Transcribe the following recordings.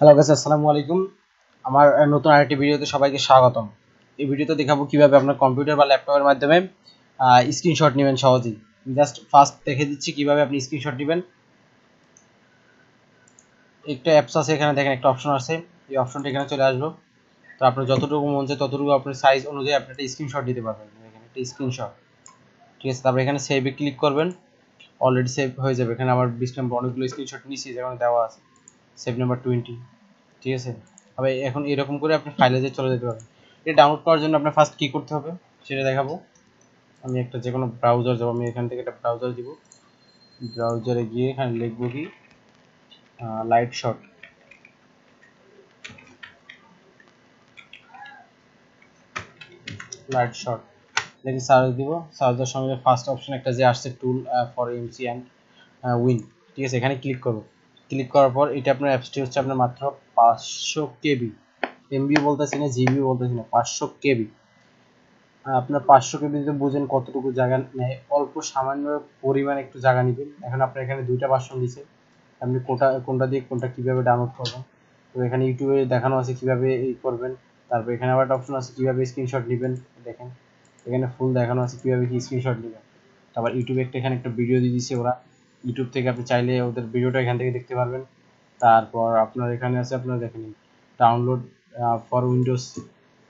Hello guys, আসসালামু আলাইকুম। আমার নতুন আরেকটি ভিডিওতে সবাইকে স্বাগতম। এই ভিডিওতে দেখাবো কিভাবে আপনার কম্পিউটার বা ল্যাপটপের মাধ্যমে স্ক্রিনশট নেবেন সহজেই। জাস্ট ফার্স্ট দেখে দিচ্ছি কিভাবে আপনি স্ক্রিনশট নেবেন। একটা অ্যাপস আছে, এখানে দেখেন একটা অপশন আছে, এই অপশনটা এখানে চলে আসলো। তো আপনার যতটুকু মন চায় ততটুকু আপনার সাইজ অনুযায়ী আপনি একটা স্ক্রিনশট দিতে পারবেন। এখানে একটা স্ক্রিনশট, ঠিক আছে। তারপর এখানে সেভে ক্লিক করবেন, অলরেডি সেভ হয়ে যাবে। এখানে আমার 20 নম্বর অনেকগুলো স্ক্রিনশট নিয়েছি, যেখানে দেওয়া আছে সেভ নাম্বার 20, ঠিক আছে। তবে এখন এরকম করে আপনি ফাইলে যে চলে যেতে পারবেন। এটা ডাউনলোড করার জন্য আপনার ফার্স্ট কী করতে হবে সেটা দেখাবো। আমি একটা যে কোনো ব্রাউজার যাবো, আমি এখান থেকে একটা ব্রাউজার দিব। ব্রাউজারে গিয়ে এখানে লিখবো কি লাইট শট, লিখে সার্চ দিব। সার্চ দেওয়ার সঙ্গে ফার্স্ট অপশন একটা যে আসছে tool for MC and win, ঠিক আছে। এখানে ক্লিক করবো। ক্লিক করার পর এটা আপনার অ্যাপসটি হচ্ছে আপনার মাত্র 500 KB, এমবি বলতেছি না, জিবি বলতেছি না, 500 KB। আপনার 500 KB যদি বুঝেন কতটুকু জায়গা নেয়, অল্প সামান্য পরিমাণ একটু জায়গা নেবেন। এখন আপনার এখানে দুইটা ভার্সন দিছে, আপনি কোনটা দিয়ে কোনটা কীভাবে ডাউনলোড করবেন। তো এখানে ইউটিউবে দেখানো আছে কীভাবে এই করবেন। তারপর এখানে আবার একটা অপশন আছে কীভাবে স্ক্রিনশট নেবেন, দেখেন এখানে ফুল দেখানো আছে কীভাবে কি স্ক্রিনশট নেবেন। তারপর ইউটিউবে এখানে একটা ভিডিও দিয়ে দিচ্ছে ওরা, ইউটিউব থেকে আপনি চাইলে ওদের ভিডিওটা এখান থেকে দেখতে পারবেন। তারপর আপনার এখানে আছে, আপনার দেখেন ডাউনলোড ফর উইন্ডোজ,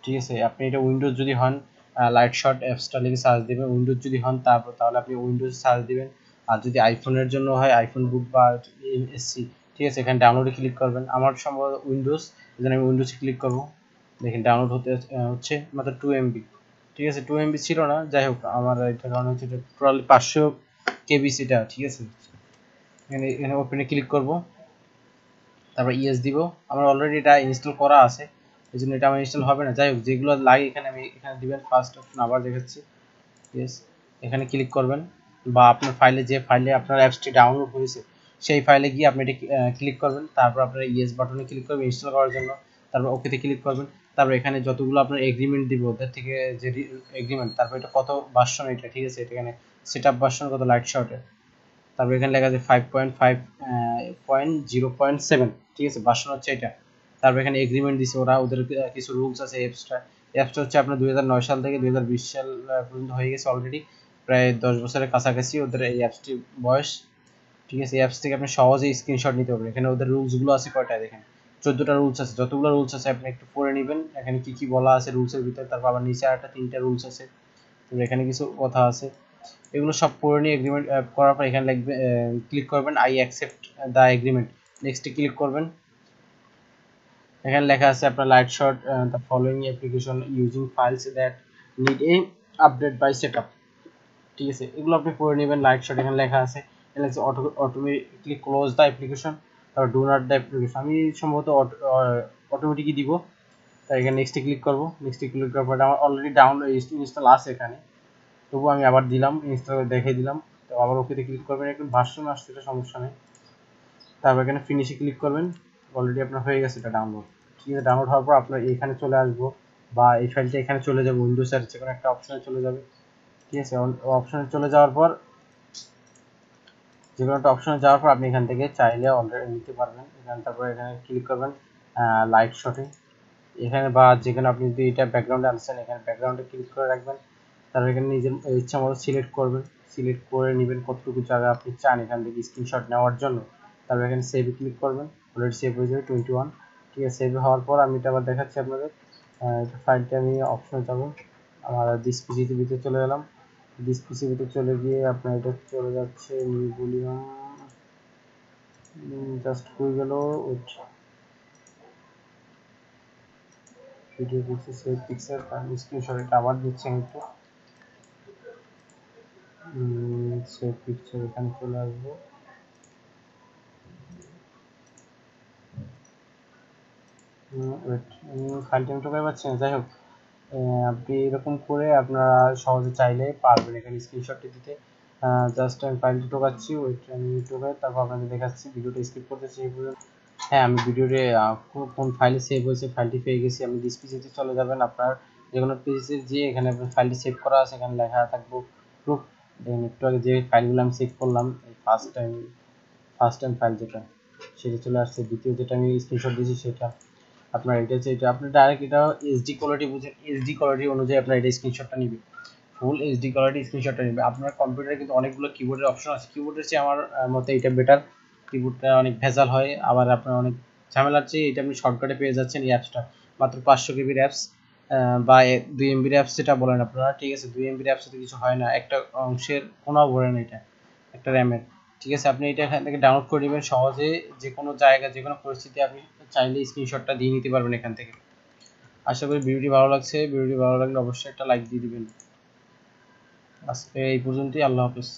ঠিক আছে। আপনি এটা উইন্ডোজ যদি হন লাইট শট অ্যাপসটা লিখে সার্চ দেবেন। উইন্ডোজ যদি হন তাহলে আপনি উইন্ডোজ সার্চ দিবেন। আর যদি আইফোনের জন্য হয় আইফোন বুক বা এসসি, ঠিক আছে। এখানে ডাউনলোডে ক্লিক করবেন। আমার সম্ভবত উইন্ডোজ, এই জন্য আমি উইন্ডোজে ক্লিক করবো। দেখেন ডাউনলোড হচ্ছে মাত্র 2 MB, ঠিক আছে। 2 MB ছিল না, যাই হোক আমার এটা কারণ হচ্ছে এটা টোটালি 500 KB সেটা, ঠিক আছে। এখানে এখানে ওপেনে ক্লিক করব, তারপর ইয়েস দিব। আমার অলরেডি এটা ইনস্টল করা আছে, এই জন্য এটা আমার ইনস্টল হবে না। যাই হোক যেগুলো লাগে এখানে আমি এখানে দিবেন। ফার্স্ট অপশন আবার দেখাচ্ছি, ইয়েস। এখানে ক্লিক করবেন, বা আপনার ফাইলে যে ফাইলে আপনার অ্যাপসটি ডাউনলোড হয়েছে সেই ফাইলে গিয়ে আপনি এটা ক্লিক করবেন। তারপর আপনার ইয়েস বাটনে ক্লিক করবেন ইনস্টল করার জন্য। তারপর ওকেতে ক্লিক করবেন। তারপর এখানে যতগুলো আপনার এগ্রিমেন্ট দিবে ওদের থেকে যে এগ্রিমেন্ট, তারপর এটা কত ভার্সন এটা, ঠিক আছে। এখানে সেট আপ ভার্সন কত লাইট শর্টের। তারপর এখানে লেখা আছে 5.5.0.7, ঠিক আছে, ভার্সন হচ্ছে এটা। তারপর এখানে এগ্রিমেন্ট দিছে ওরা, ওদের কিছু রুলস আছে। অ্যাপসটা হচ্ছে আপনার 2009 সাল থেকে 2020 সাল পর্যন্ত হয়ে গেছে অলরেডি, প্রায় 10 বছরের কাছাকাছি ওদের এই অ্যাপসটির বয়স, ঠিক আছে। এই অ্যাপস থেকে আপনি সহজেই স্ক্রিনশট নিতে পারবেন। এখানে ওদের রুলসগুলো আছে কয়টা দেখেন, 14টা রুলস আছে। যতগুলো রুলস আছে আপনি একটু পড়ে নেবেন, এখানে কি কি বলা আছে রুলসের ভিতরে। তারপর আবার নিচে আরেকটা 3টা রুলস আছে, তো এখানে কিছু কথা আছে। এগুলো সব পড়ে নিয়ে এগ্রিমেন্ট করার পর এখানে লিখবে, ক্লিক করবেন আই অ্যাকসেপ্ট দ্য এগ্রিমেন্ট, নেক্সটে ক্লিক করবেন। এখানে লেখা আছে আপনার Lightshot the following application using files that need a update by setup, ঠিক আছে। এগুলো আপনি পড়ে নেবেন। লাইট শট এখানে লেখা আছে, এখানে আছে অটোমেটিকলি ক্লোজ দ্য অ্যাপ্লিকেশন, তারপর ডু নট দ্য অ্যাপ্লিকেশন, আমি সম্ভবত অটোমেটিকই দিব। তাই এখানে নেক্সটে ক্লিক করবো। নেক্সটে ক্লিক করার পর আমার অলরেডি ডাউনলোড ইনস্টল আছে এখানে, তবু আমি আবার দিলাম ইনস্টল দেখিয়ে দিলাম। তো আবার ওকেতে ক্লিক করবেন, একটু ভার্সন আসছে, এটা সমস্যা নেই। তারপর এখানে ফিনিশে ক্লিক করবেন। অলরেডি আপনার হয়ে গেছে এটা ডাউনলোড, ঠিক আছে। ডাউনলোড হওয়ার পর আপনার এখানে চলে আসবো, বা এই ফাইলটা এখানে চলে যাবে, উইন্ডোজের যে কোনো একটা অপশনে চলে যাবে, ঠিক আছে। অপশনে চলে যাওয়ার পর, যে কোনো একটা অপশনে যাওয়ার পর আপনি এখান থেকে চাইলে অলরেডি নিতে পারবেন। এখানে তারপর এখানে ক্লিক করবেন লাইট শটে, এখানে বা যেখানে আপনি যদি এটা ব্যাকগ্রাউন্ডে আনছেন এখানে ব্যাকগ্রাউন্ডে ক্লিক করে রাখবেন। তারপর এখানে নিজের ইচ্ছা মতো সিলেক্ট করবেন, সিলেক্ট করে নেবেন কতটুকু জায়গা আপনি চান এখান থেকে স্ক্রিনশট নেওয়ার জন্য। তারপর এখানে সেভে ক্লিক করবেন, অলরেডি সেভ হয়ে যাবে 21, ঠিক আছে। সেভ হওয়ার পর আমি এটা আবার দেখাচ্ছি আপনাদের। ফাইলটা আমি অপশনে যাব, আমার দিস পিসিতে ভিতরে চলে গেলাম। দিস পিসির ভিতরে চলে গিয়ে আপনার এটা চলে যাচ্ছে নিউ ভলিউম, জাস্ট হয়ে গেল wait video pixel save pixel screenshot, এটা আবার দিচ্ছি আমি একটু সেভ পিকচার, এখানে চলে আসবো। ওয়েট, ফাইলটা আমি ঢোকাতে পারছি না, যাই হোক। আপনি এরকম করে আপনারা সহজে চাইলে পারবেন এখানে স্ক্রিনশটটি দিতে। জাস্ট আমি ফাইলটি ঢোকাচ্ছি, ওয়েট আমি ঢোকাই, তারপর আপনাদের দেখাচ্ছি। ভিডিওটা স্কিপ করতেছি এই পর্যন্ত। হ্যাঁ, আমি ভিডিওতে কোন ফাইলে সেভ হয়েছে ফাইলটি পেয়ে গেছি। আমি দিস পিসিতে চলে যাবেন, আপনার যে কোনো পিসিতে যেয়ে এখানে আপনার ফাইলটি সেভ করা আছে, এখানে লেখা থাকবো প্রুফ। একটু আগে যে ফাইলগুলো আমি সেভ করলাম, এই ফার্স্ট টাইম ফাইল যেটা, সেটা চলে আসছে। দ্বিতীয় যেটা আমি স্ক্রিনশট দিয়েছি সেটা আপনার এটা হচ্ছে, এটা আপনি ডাইরেক্ট এটা এইচডি কোয়ালিটি বুঝেন, এইচডি কোয়ালিটি অনুযায়ী আপনার এটা স্ক্রিনশটটা নিবে, ফুল এইচডি কোয়ালিটি স্ক্রিনশটটা নিবে। আপনার কম্পিউটারে কিন্তু অনেকগুলো কিবোর্ডের অপশন আছে, কিবোর্ডের চেয়ে আমার মতে এটা বেটার। কিবোর্ডটা অনেক ভেজাল হয়, আবার আপনার অনেক ঝামেলার চেয়ে এটা আপনি শর্টকাটে পেয়ে যাচ্ছেন। এই অ্যাপসটা মাত্র 500 কেবির অ্যাপস বা 2 এমবির অ্যাপস যেটা বলেন আপনারা, ঠিক আছে, 2 এমবির অ্যাপসে তো কিছু হয় না, একটা অংশের কোনাও ভরে না এটা, একটা র্যামের। ঠিক আছে, আপনি এটা এখান থেকে ডাউনলোড করে নেবেন সহজে, যে কোনো জায়গায় যে কোনো পরিস্থিতি আপনি চাইলে স্ক্রিনশটটা দিয়ে নিতে পারবেন এখান থেকে। আশা করি ভিডিওটি ভালো লাগছে, ভিডিওটি ভালো লাগলে অবশ্যই একটা লাইক দিয়ে দিবেন। আজকে এই পর্যন্তই, আল্লাহ হাফেজ।